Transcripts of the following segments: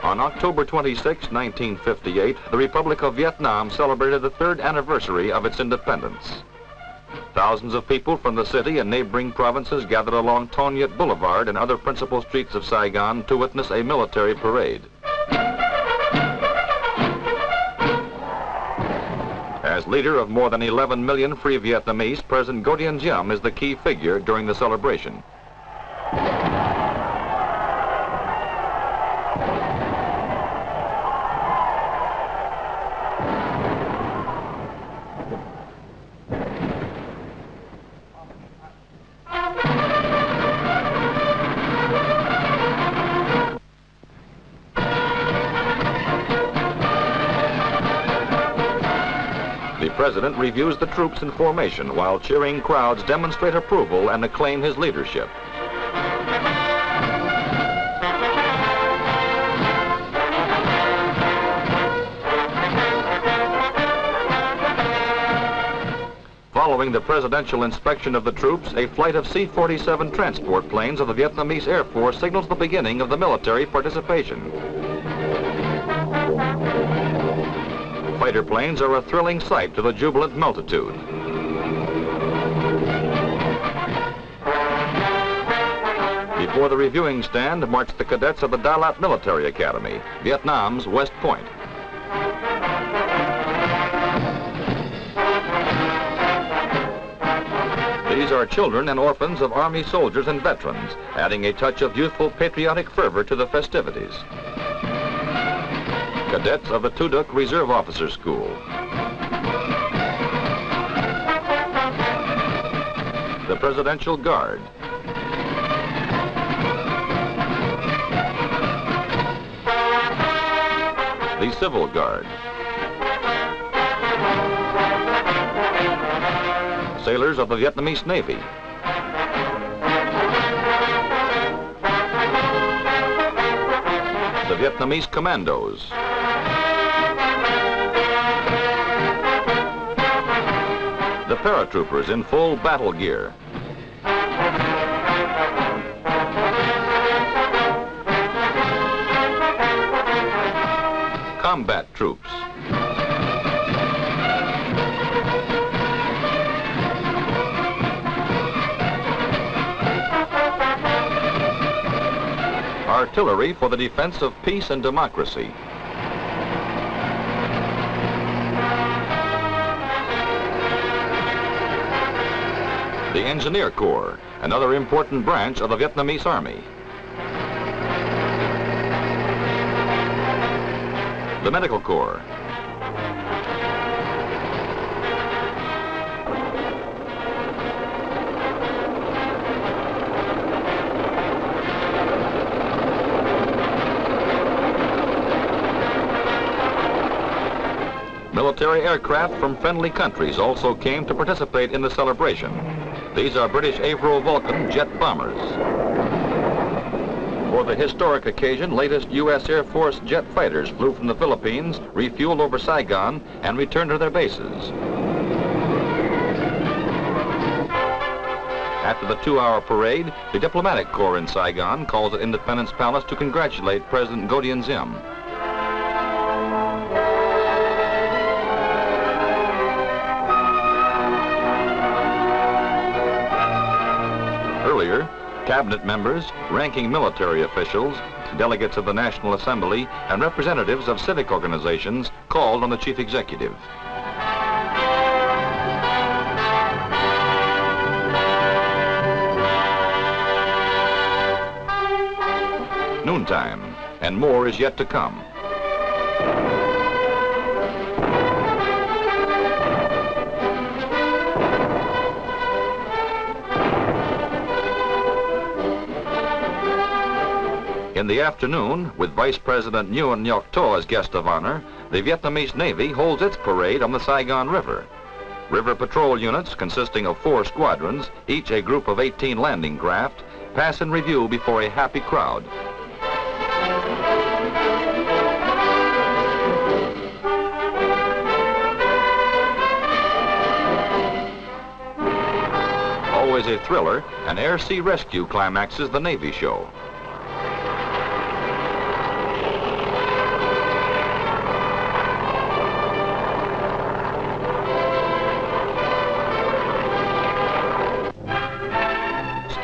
On October 26, 1958, the Republic of Vietnam celebrated the 3rd anniversary of its independence. Thousands of people from the city and neighboring provinces gathered along Ton Nhat Boulevard and other principal streets of Saigon to witness a military parade. As leader of more than 11 million free Vietnamese, President Ngo Dinh Diem is the key figure during the celebration. The President reviews the troops in formation while cheering crowds demonstrate approval and acclaim his leadership. Following the presidential inspection of the troops, a flight of C-47 transport planes of the Vietnamese Air Force signals the beginning of the military participation. Fighter planes are a thrilling sight to the jubilant multitude. Before the reviewing stand marched the cadets of the Dalat Military Academy, Vietnam's West Point. These are children and orphans of Army soldiers and veterans, adding a touch of youthful patriotic fervor to the festivities. Cadets of the Tu Duc Reserve Officer School. The Presidential Guard. The Civil Guard. Sailors of the Vietnamese Navy. The Vietnamese Commandos. The paratroopers in full battle gear. Combat troops. Artillery for the defense of peace and democracy. The Engineer Corps, another important branch of the Vietnamese Army. The Medical Corps. Military aircraft from friendly countries also came to participate in the celebration. These are British Avro Vulcan jet bombers. For the historic occasion, latest U.S. Air Force jet fighters flew from the Philippines, refueled over Saigon, and returned to their bases. After the 2-hour parade, the Diplomatic Corps in Saigon calls at Independence Palace to congratulate President Ngo Dinh Diem. Earlier, cabinet members, ranking military officials, delegates of the National Assembly, and representatives of civic organizations called on the chief executive. Noontime, and more is yet to come. In the afternoon, with Vice President Nguyen Ngoc To as guest of honor, the Vietnamese Navy holds its parade on the Saigon River. River patrol units consisting of 4 squadrons, each a group of 18 landing craft, pass in review before a happy crowd. Always a thriller, an air-sea rescue climaxes the Navy show.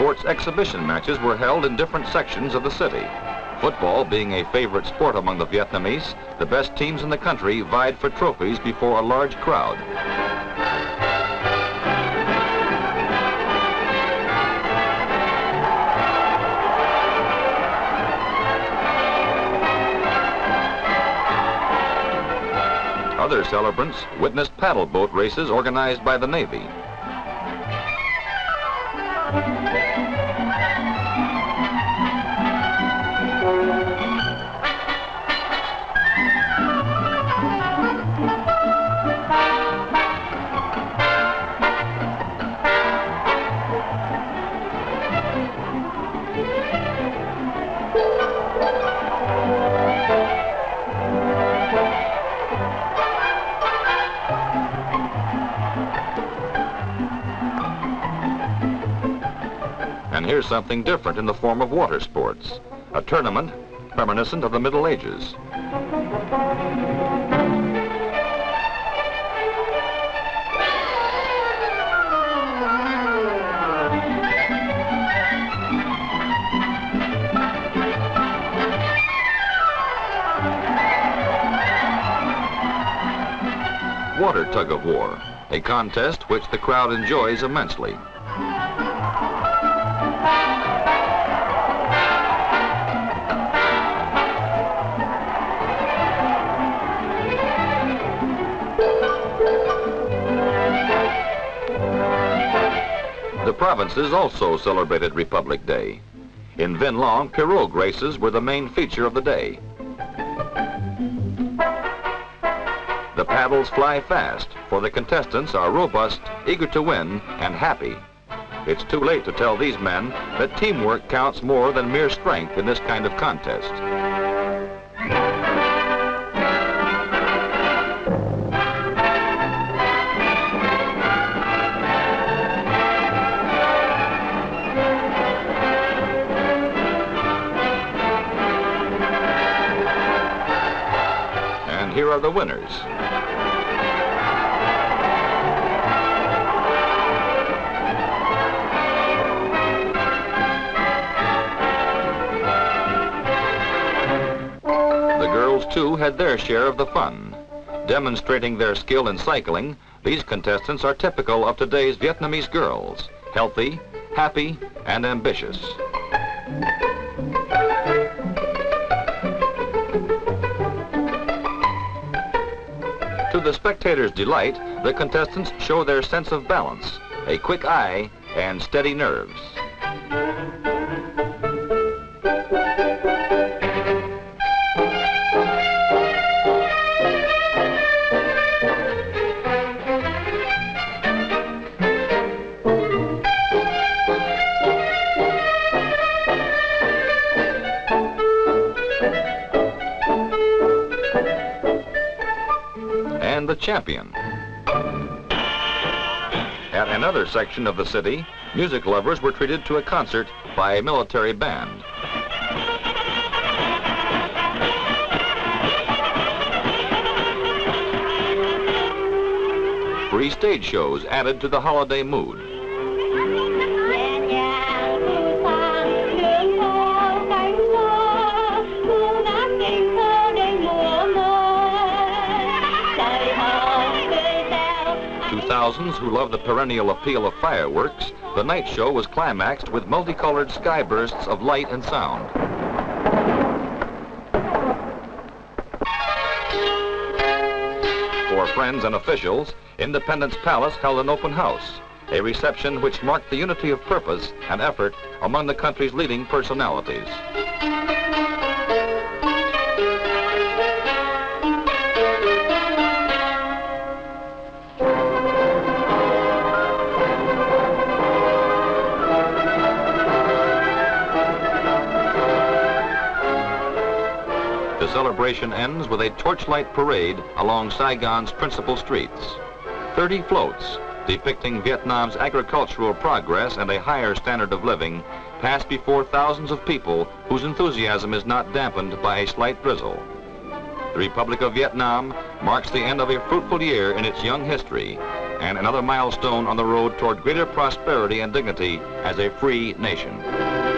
sports exhibition matches were held in different sections of the city. Football being a favorite sport among the Vietnamese, the best teams in the country vied for trophies before a large crowd. Other celebrants witnessed paddle boat races organized by the Navy. And here's something different in the form of water sports, a tournament reminiscent of the Middle Ages. Water tug of war, a contest which the crowd enjoys immensely. The provinces also celebrated Republic Day. In Vinh Long, pirogue races were the main feature of the day. The paddles fly fast, for the contestants are robust, eager to win, and happy. It's too late to tell these men that teamwork counts more than mere strength in this kind of contest. And here are the winners. The girls, too, had their share of the fun. Demonstrating their skill in cycling, these contestants are typical of today's Vietnamese girls, healthy, happy, and ambitious. To the spectators' delight, the contestants show their sense of balance, a quick eye, and steady nerves. And the champion. At another section of the city, music lovers were treated to a concert by a military band. Free stage shows added to the holiday mood. Thousands who love the perennial appeal of fireworks, the night show was climaxed with multicolored sky bursts of light and sound. For friends and officials, Independence Palace held an open house, a reception which marked the unity of purpose and effort among the country's leading personalities. The celebration ends with a torchlight parade along Saigon's principal streets. 30 floats, depicting Vietnam's agricultural progress and a higher standard of living, pass before thousands of people whose enthusiasm is not dampened by a slight drizzle. The Republic of Vietnam marks the end of a fruitful year in its young history and another milestone on the road toward greater prosperity and dignity as a free nation.